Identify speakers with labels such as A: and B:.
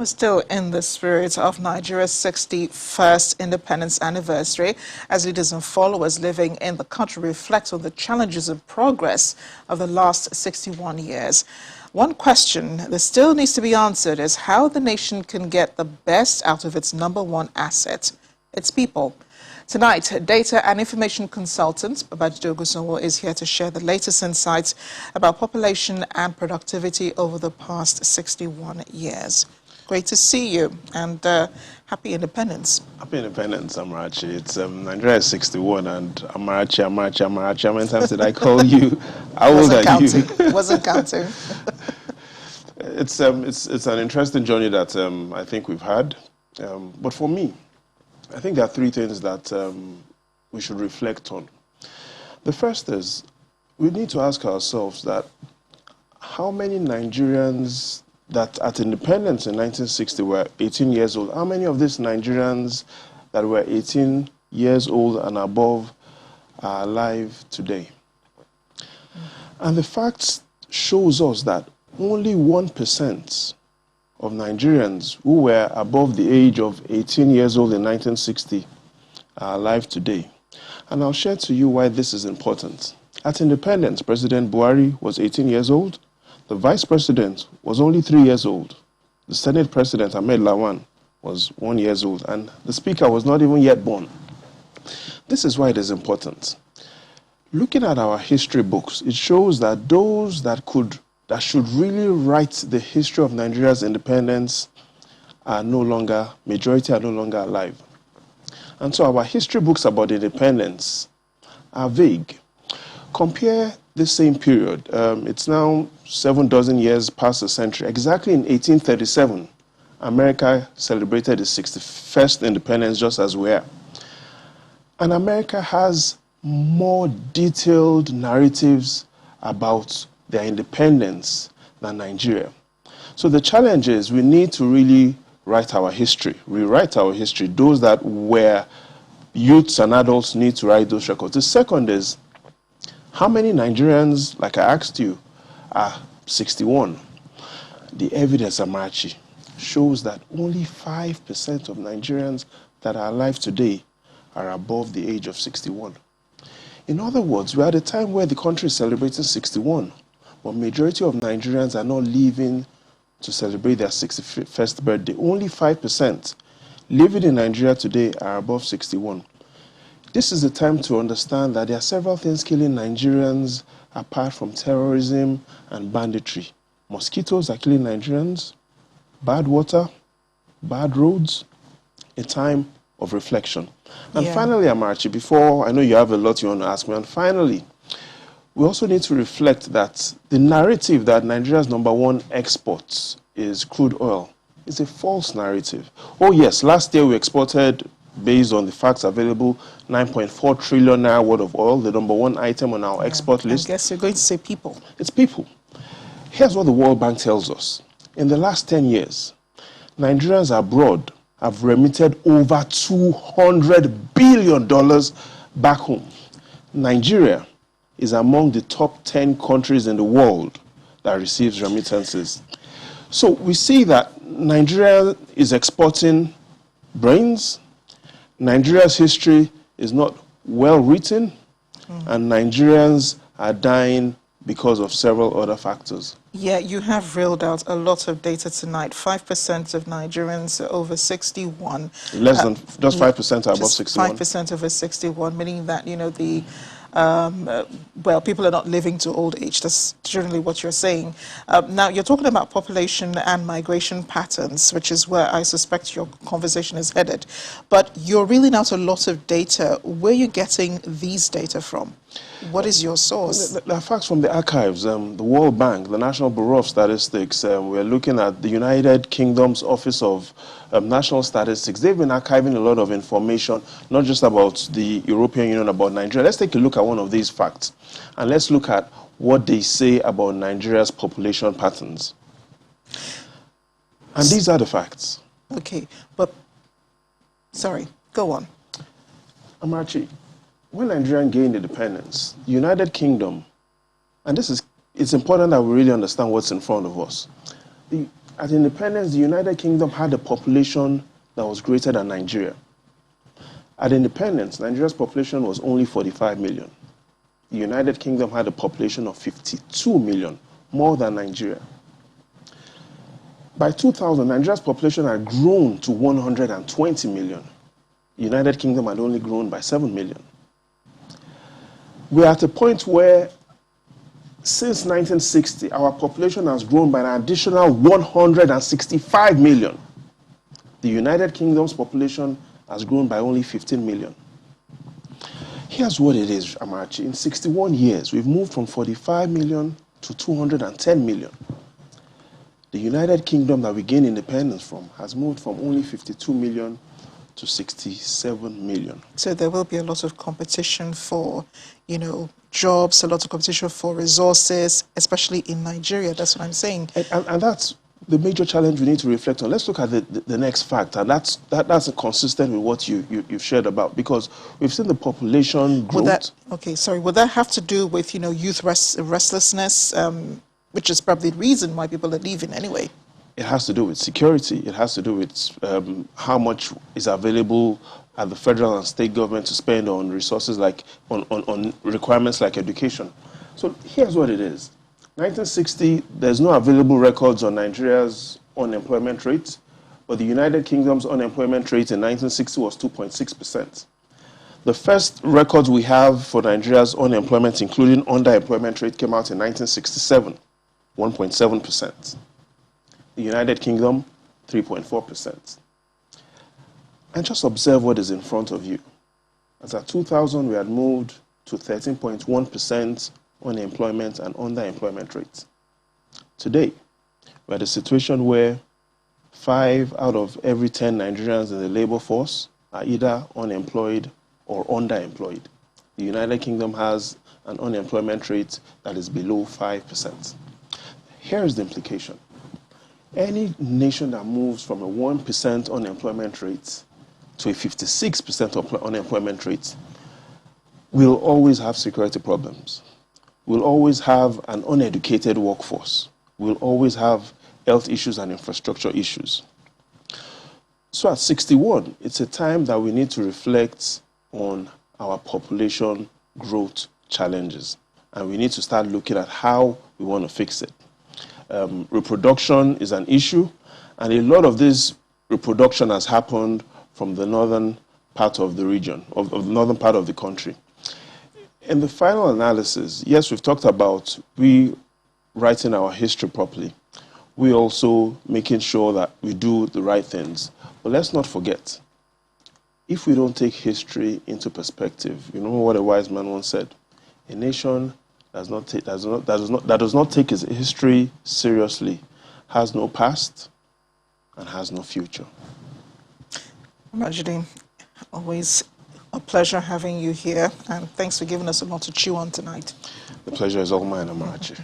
A: We're still in the spirit of Nigeria's 61st independence anniversary as leaders and followers living in the country reflect on the challenges and progress of the last 61 years. One question that still needs to be answered is how the nation can get the best out of its number one asset, its people. Tonight, data and information consultant Babajide Ogunsanwo is here to share the latest insights about population and productivity over the past 61 years. Great to see you, and happy independence.
B: Happy independence, Amarachi. It's Nigeria is 61, and Amarachi. How many times did I call you? How old are you?
A: Wasn't counting.
B: It's an interesting journey that I think we've had. But for me, I think there are three things that we should reflect on. The first is we need to ask ourselves that how many Nigerians that at independence in 1960 were 18 years old, how many of these Nigerians that were 18 years old and above are alive today? And the facts shows us that only 1% of Nigerians who were above the age of 18 years old in 1960 are alive today. And I'll share to you why this is important. At independence, President Buhari was 18 years old. The vice president was only 3 years old. The Senate president, Ahmed Lawan, was 1 year old. And the speaker was not even yet born. This is why it is important. Looking at our history books, it shows that those that should really write the history of Nigeria's independence are no longer, majority are no longer alive. And so our history books about independence are vague. Compare the same period. It's now 7 years past a century. Exactly in 1837, America celebrated its 61st independence just as we are. And America has more detailed narratives about their independence than Nigeria. So the challenge is we need to really write our history, rewrite our history. Those that were youths and adults need to write those records. The second is how many Nigerians, like I asked you, are 61? The evidence, Amarachi, shows that only 5% of Nigerians that are alive today are above the age of 61. In other words, we're at a time where the country is celebrating 61, but majority of Nigerians are not living to celebrate their 61st birthday. Only 5% living in Nigeria today are above 61. This is the time to understand that there are several things killing Nigerians apart from terrorism and banditry. Mosquitoes are killing Nigerians, bad water, bad roads, a time of reflection. And finally, Amarachi, before I know you have a lot you want to ask me, and finally, we also need to reflect that the narrative that Nigeria's number one exports is crude oil is a false narrative. Oh yes, last year we exported, based on the facts available, 9.4 trillion naira worth of oil, the number one item on our export list.
A: I guess you're going to say people.
B: It's people. Here's what the World Bank tells us. In the last 10 years, Nigerians abroad have remitted over $200 billion back home. Nigeria is among the top 10 countries in the world that receives remittances. So we see that Nigeria is exporting brains, Nigeria's history is not well written, and Nigerians are dying because of several other factors.
A: Yeah, you have reeled out a lot of data tonight. 5% of Nigerians are over 61.
B: Less than, just 5% are above 61.
A: 5% over 61, meaning that, you know, well, people are not living to old age. That's generally what you're saying. Now, you're talking about population and migration patterns, which is where I suspect your conversation is headed. But you're reeling out a lot of data. Where are you getting these data from? What is your source?
B: The facts from the archives, the World Bank, the National Bureau of Statistics, we're looking at the United Kingdom's Office of National Statistics. They've been archiving a lot of information, not just about the European Union, about Nigeria. Let's take a look at one of these facts, and let's look at what they say about Nigeria's population patterns. And these are the facts.
A: Okay, but, sorry, go on.
B: Amarachi, when Nigeria gained independence, the United Kingdom, and it's important that we really understand what's in front of us. The At independence, the United Kingdom had a population that was greater than Nigeria. At independence, Nigeria's population was only 45 million. The United Kingdom had a population of 52 million, more than Nigeria. By 2000, Nigeria's population had grown to 120 million. The United Kingdom had only grown by 7 million. We're at a point where, since 1960, our population has grown by an additional 165 million. The United Kingdom's population has grown by only 15 million. Here's what it is, Amarachi. In 61 years, we've moved from 45 million to 210 million. The United Kingdom that we gained independence from has moved from only 52 million to 67 million.
A: So there will be a lot of competition for, jobs, a lot of competition for resources, especially in Nigeria. That's what I'm saying.
B: And that's the major challenge we need to reflect on. Let's look at the next fact, and that's consistent with what you've shared about, because we've seen the population growth.
A: Would that have to do with, youth restlessness, which is probably the reason why people are leaving anyway?
B: It has to do with security. It has to do with how much is available at the federal and state government to spend on resources like on requirements like education. So here's what it is. 1960, there's no available records on Nigeria's unemployment rate, but the United Kingdom's unemployment rate in 1960 was 2.6%. The first records we have for Nigeria's unemployment, including underemployment rate, came out in 1967, 1.7%. The United Kingdom, 3.4%. And just observe what is in front of you. As at 2000, we had moved to 13.1% unemployment and underemployment rates. Today, we're at a situation where 5 out of every 10 Nigerians in the labor force are either unemployed or underemployed. The United Kingdom has an unemployment rate that is below 5%. Here's the implication. Any nation that moves from a 1% unemployment rate to a 56% unemployment rate will always have security problems. We'll always have an uneducated workforce. We'll always have health issues and infrastructure issues. So at 61, it's a time that we need to reflect on our population growth challenges. And we need to start looking at how we want to fix it. Reproduction is an issue, and a lot of this reproduction has happened from the northern part of the region, of the northern part of the country. In the final analysis, yes, we've talked about we writing our history properly. We also making sure that we do the right things. But let's not forget, if we don't take history into perspective, you know what a wise man once said, a nation that does not take its history seriously has no past and has no future.
A: Majidi, always a pleasure having you here, and thanks for giving us a lot to chew on tonight.
B: The pleasure is all mine, Amarachi.